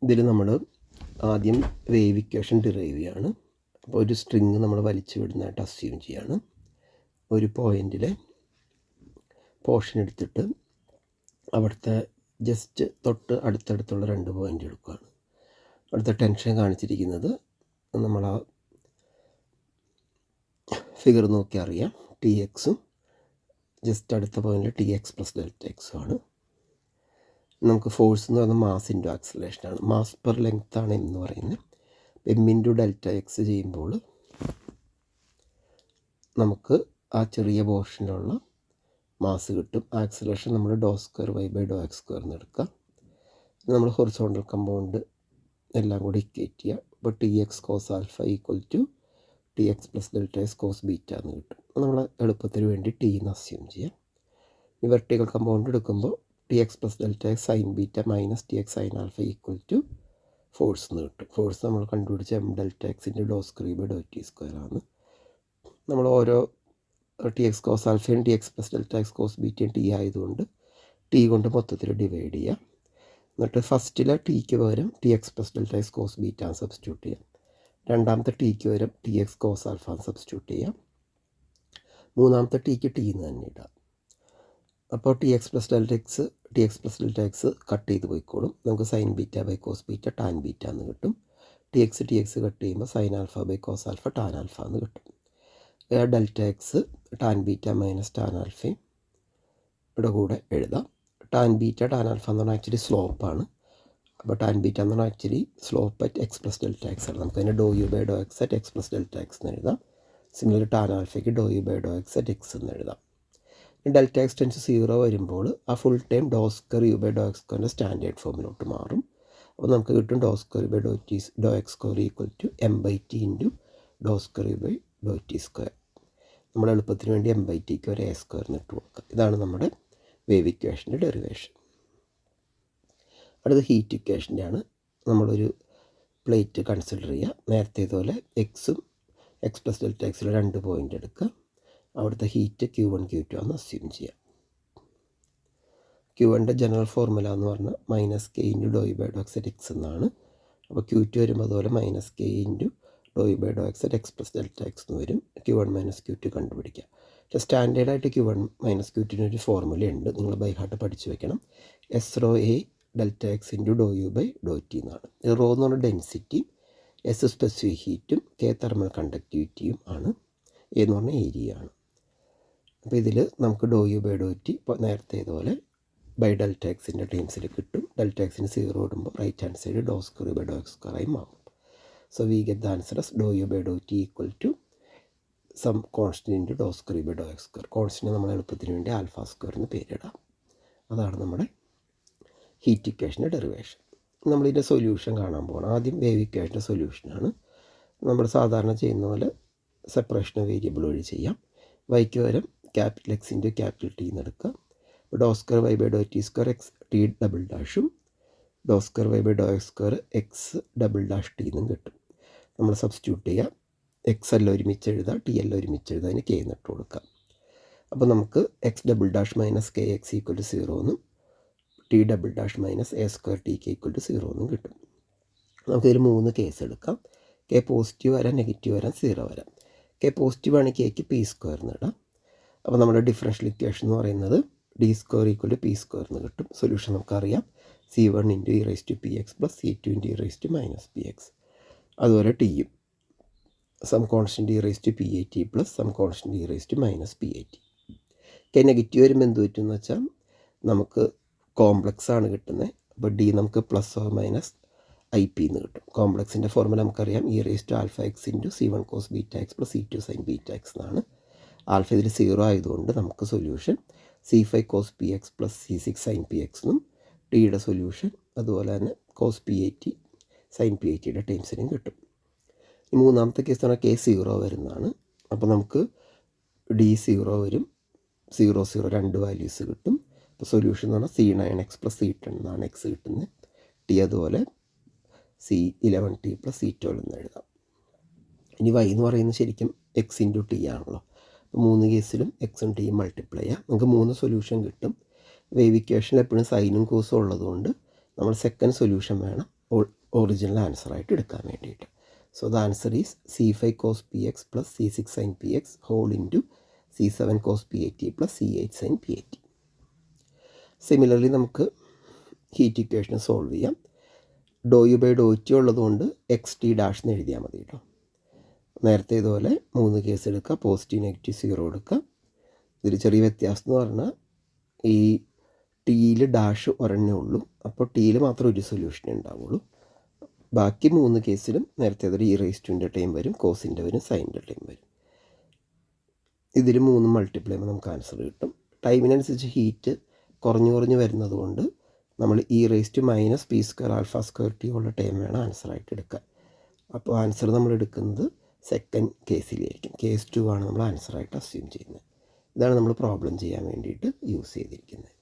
ഇതിൽ നമ്മൾ ആദ്യം വേവ് ഇക്വേഷൻ ഡിറൈവ് ചെയ്യാണ്. അപ്പോൾ ഒരു സ്ട്രിങ് നമ്മൾ വലിച്ചു വിടുന്നതായിട്ട് അസ്യൂം ചെയ്യാണ്. ഒരു പോയിൻറ്റിലെ പോർഷൻ എടുത്തിട്ട് അവിടുത്തെ ജസ്റ്റ് തൊട്ട് അടുത്തടുത്തുള്ള 2 പോയിൻ്റ് എടുക്കുകയാണ്. അടുത്ത ടെൻഷൻ കാണിച്ചിരിക്കുന്നത് നമ്മൾ ആ ഫിഗർ നോക്കി അറിയാം. ടി എക്സും ജസ്റ്റ് അടുത്ത പോയിൻറ്റിൽ ടി എക്സ് പ്ലസ് ഡെൽറ്റ എക്സും ആണ്. നമുക്ക് ഫോഴ്സ് എന്ന് പറയുന്നത് മാസ് ഇൻറ്റു ആക്സലറേഷനാണ്. മാസ് പെർ ലെങ്ത് ആണ് എന്ന് പറയുന്നത്. എം ഇൻറ്റു ഡെൽറ്റ എക്സ് ചെയ്യുമ്പോൾ നമുക്ക് ആ ചെറിയ പോർഷനിലുള്ള മാസ് കിട്ടും. ആക്സലറേഷൻ നമ്മൾ dow square Y by Dr X square എന്ന് എടുക്കുക. നമ്മൾ ഹൊറിസോണ്ടൽ കമ്പൗണ്ട് എല്ലാം കൂടി ഇക്വേറ്റ് ചെയ്യുക. അപ്പോൾ T X cos alpha equal to T X plus delta X cos beta എന്ന് കിട്ടും. നമ്മൾ എളുപ്പത്തിന് വേണ്ടി ടി എന്ന് അസ്യൂം ചെയ്യാം. ഈ വെർട്ടിക്കൽ കമ്പൗണ്ട് എടുക്കുമ്പോൾ T X plus delta X sine beta minus T X sine alpha equal to force എന്ന് കിട്ടും. ഫോഴ്സ് നമ്മൾ കണ്ടുപിടിച്ച എം ഡെൽറ്റ എക്സിൻ്റെ dow square by Dr T square ആണ്. നമ്മൾ ഓരോ ടി എക്സ് കോസ് ആൽഫയും T X plus delta X cos ബീറ്റയും ടി ആയതുകൊണ്ട് ടി കൊണ്ട് മൊത്തത്തിൽ ഡിവൈഡ് ചെയ്യാം. എന്നിട്ട് ഫസ്റ്റിലെ ടിക്ക് പകരം T X plus delta X cos beta substitute ചെയ്യാം. രണ്ടാമത്തെ ടിക്ക് പകരം T X cos alpha substitute ചെയ്യാം. മൂന്നാമത്തെ ടിക്ക് ടി എന്ന് തന്നെ ഇടാം. അപ്പോൾ T X plus delta X cut ചെയ്ത് പോയിക്കോളും. നമുക്ക് sine beta by cos beta tan beta എന്ന് കിട്ടും. ടി എക്സ് കട്ട് ചെയ്യുമ്പോൾ sine alpha by cos alpha tan alpha എന്ന് കിട്ടും. Delta X tan beta minus tan ആൽഫയും ഇവിടെ കൂടെ എഴുതാം. ടാൻ ബീറ്റ ടാൻ ആൽഫ എന്ന് പറഞ്ഞാൽ ആക്ച്വലി സ്ലോപ്പാണ്. അപ്പോൾ ടാൻ ബീറ്റ എന്ന് പറഞ്ഞാൽ actually slope at X plus delta X ആണ്. നമുക്ക് അതിനെ dow U by Dr X at X plus delta X എന്ന് എഴുതാം. സിമിലർ ടാൻ ആൽഫയ്ക്ക് dow U by Dr X at X എന്ന് എഴുതാം. ഡെൽറ്റ എക്സ് ടെൻസ് 0 വരുമ്പോൾ ആ full time dow square U by Dr X സ്ക്വയറിൻ്റെ സ്റ്റാൻഡേർഡ് ഫോമിലോട്ട് മാറും. അപ്പോൾ നമുക്ക് കിട്ടും dow square by Dr X square equal to M by T into Dr square U by Dr T square. നമ്മൾ എളുപ്പത്തിന് വേണ്ടി എം ബൈ ടിക്ക് ഒരു എ സ്ക്വയറിന് ഇട്ട് കൊടുക്കുക. ഇതാണ് നമ്മുടെ വേവ് ഇക്വേഷൻ്റെ ഡെറിവേഷൻ. അടുത്ത ഹീറ്റ് ഇക്വേഷൻ്റെ ആണ്. നമ്മളൊരു പ്ലേറ്റ് കൺസിഡർ ചെയ്യുക. നേരത്തെ ഇതുപോലെ എക്സും എക്സ് പ്ലസ് ഡെൽറ്റ എക്സിൽ 2 പോയിൻ്റ് എടുക്കുക. അവിടുത്തെ ഹീറ്റ് Q1 Q2 ആണെന്ന് അസ്യൂം ചെയ്യാം. Q1ൻ്റെ ജനറൽ ഫോർമുല എന്ന് പറഞ്ഞാൽ minus k into Dr U by Dr X at x എന്നാണ്. അപ്പോൾ Q2 വരുമ്പോൾ അതുപോലെ minus k into Dr U by Dr X at X plus delta X എന്ന് വരും. Q1 മൈനസ് Q2 കണ്ടുപിടിക്കുക. പക്ഷേ സ്റ്റാൻഡേർഡായിട്ട് Q1 മൈനസ് Q2 ഒരു ഫോർമുലയുണ്ട്. നിങ്ങൾ ബൈ ഹാർട്ട് പഠിച്ചു വെക്കണം. S rho A delta X into Dr U by Dr T എന്നാണ്. Rho എന്ന് പറഞ്ഞാൽ ഡെൻസിറ്റി, എസ് സ്പെസിഫിക് ഹീറ്റും കെ തെർമൽ കണ്ടക്ടിവിറ്റിയും ആണ്. എ എന്ന് പറഞ്ഞാൽ ഏരിയ ആണ്. അപ്പോൾ ഇതിൽ നമുക്ക് dow U by Dr T ഇപ്പോൾ നേരത്തെ ഇതുപോലെ ബൈ ഡെൽറ്റ എക്സിൻ്റെ ടേംസിൽ കിട്ടും. ഡെൽറ്റ എക്സിന് 0 ഇടുമ്പോൾ right hand side dow square by Dr X സ്ക്വയറായി മാറും. So we get the answer as dow U by Dr T equal to some constant into Dr square by Dr X square. Constant നമ്മൾ എളുപ്പത്തിന് വേണ്ടി alpha square എന്ന് പേരിടാം. അതാണ് നമ്മുടെ heat ഇക്വേഷൻ്റെ ഡെറിവേഷൻ. നമ്മളിതിൻ്റെ സൊല്യൂഷൻ കാണാൻ പോകണം. ആദ്യം വേവ് ഇക്വേഷൻ്റെ സൊല്യൂഷനാണ്. നമ്മൾ സാധാരണ ചെയ്യുന്ന പോലെ സെപ്പറേഷൻ ഓഫ് വേരിയബിൾ വഴി ചെയ്യാം. വൈക്ക് പകരം capital X into capital T എന്ന് എടുക്കുക. Dow square Y by Dr T square X T double ഡാഷും dow square Y by Dr X square X double dash T എന്നും കിട്ടും. നമ്മൾ സബ്സ്റ്റിറ്റ്യൂട്ട് ചെയ്യുക. എക്സ് എല്ലാം ഒരുമിച്ച് എഴുതുക, ടി എല്ലാം ഒരുമിച്ച് എഴുതുക, അതിന് കെ എന്നിട്ട് കൊടുക്കുക. അപ്പോൾ നമുക്ക് x double dash minus k x equal to 0 എന്നും t double dash minus a square t k equal to 0 എന്നും കിട്ടും. നമുക്കിതിൽ 3 കേസ് എടുക്കാം. കെ പോസിറ്റീവ് വരാം, നെഗറ്റീവ് വരാം, 0 വരാം. കെ പോസിറ്റീവ് ആണ് കേക്ക് പി സ്ക്വയർ എന്ന് ഇടാം. അപ്പോൾ നമ്മുടെ ഡിഫറൻഷ്യൽ ഇക്വേഷൻ എന്ന് പറയുന്നത് D square equal to p square എന്ന് കിട്ടും. സൊല്യൂഷൻ നമുക്കറിയാം. C1 into e raise to p x plus C2 into e raise to minus p x. അതുപോലെ ടിയും some constant e raise to p i t plus some constant e raise to minus p i t. K negative വരുമ്പോൾ എന്ത് പറ്റും എന്ന് വെച്ചാൽ നമുക്ക് complex ആണ് കിട്ടുന്നത്. അപ്പോൾ ഡി നമുക്ക് plus or minus i p എന്ന് കിട്ടും. കോംപ്ലക്സിൻ്റെ ഫോർമുല നമുക്കറിയാം. E raise to alpha x into C1 cos beta x plus C2 sine beta x എന്നാണ്. ആൽഫ ഇതിൽ 0 ആയതുകൊണ്ട് നമുക്ക് solution C5 cos p x plus C6 sine p x എന്നും ടിയുടെ സൊല്യൂഷൻ അതുപോലെ തന്നെ cos p i t sine p i ടിയുടെ ടൈംസിനും കിട്ടും. ഈ മൂന്നാമത്തെ കേസ് എന്ന് പറഞ്ഞാൽ കെ 0 വരുന്നതാണ്. അപ്പോൾ നമുക്ക് ഡി 0 വരും, 0 0 2 വാല്യൂസ് കിട്ടും. അപ്പോൾ സൊല്യൂഷൻ എന്ന് പറഞ്ഞാൽ C9x പ്ലസ് C10 എന്നാണ് എക്സ് കിട്ടുന്നത്. ടി അതുപോലെ C11t പ്ലസ് C12 എന്ന് എഴുതാം. ഇനി y എന്ന് പറയുന്നത് ശരിക്കും എക്സ് ഇൻറ്റു ടി ആണല്ലോ. അപ്പോൾ 3 കേസിലും എക്സും ടിയും മൾട്ടിപ്ലൈ ചെയ്യാം. നമുക്ക് 3 സൊല്യൂഷൻ കിട്ടും. വേവ് ഇക്വേഷനിൽ എപ്പോഴും സൈനും കോസും ഉള്ളതുകൊണ്ട് നമ്മൾ സെക്കൻഡ് സൊല്യൂഷൻ വേണം ഒറിജിനൽ ആൻസറായിട്ട് എടുക്കാൻ വേണ്ടിയിട്ട്. So the answer is C5 cos px plus C6 sin px whole into C7 cos pat plus C8 sin pat. Similarly നമുക്ക് ഹീറ്റ് ഇക്വേഷൻ സോൾവ് ചെയ്യാം. Doh U by Dr t ഉള്ളതുകൊണ്ട് x t dash എന്ന് എഴുതിയാൽ മതി കേട്ടോ. നേരത്തെ ഇതുപോലെ 3 case എടുക്കുക, പോസിറ്റീവ് നെഗറ്റീവ് 0 എടുക്കുക. ഇതിൽ ചെറിയ വ്യത്യാസം എന്ന് പറഞ്ഞാൽ ഈ ടിയിൽ ഡാഷ് ഒരെണ്ണേ ഉള്ളൂ, അപ്പോൾ ടിയിൽ മാത്രം ഒരു സൊല്യൂഷൻ ഉണ്ടാവുള്ളൂ. ബാക്കി 3 കേസിലും നേരത്തെ അതൊരു E⁻ ടൈം വരും, കോസിൻ്റെ വരും, സൈൻ്റെ ടൈം വരും. ഇതിൽ 3 മൾട്ടിപ്ലൈ ചെയ്യുമ്പോൾ നമുക്ക് ആൻസർ കിട്ടും. ടൈമിനനുസരിച്ച് ഹീറ്റ് കുറഞ്ഞു വരുന്നത് കൊണ്ട് നമ്മൾ E⁻² α²t ഉള്ള ടൈം വേണം ആൻസറായിട്ട് എടുക്കാൻ. അപ്പോൾ ആൻസർ നമ്മൾ എടുക്കുന്നത് സെക്കൻഡ് കേസിലായിരിക്കും. കേസ് 2 ആണ് നമ്മൾ ആൻസറായിട്ട് അസ്യൂം ചെയ്യുന്നത്. ഇതാണ് നമ്മൾ പ്രോബ്ലം ചെയ്യാൻ വേണ്ടിയിട്ട് യൂസ് ചെയ്തിരിക്കുന്നത്.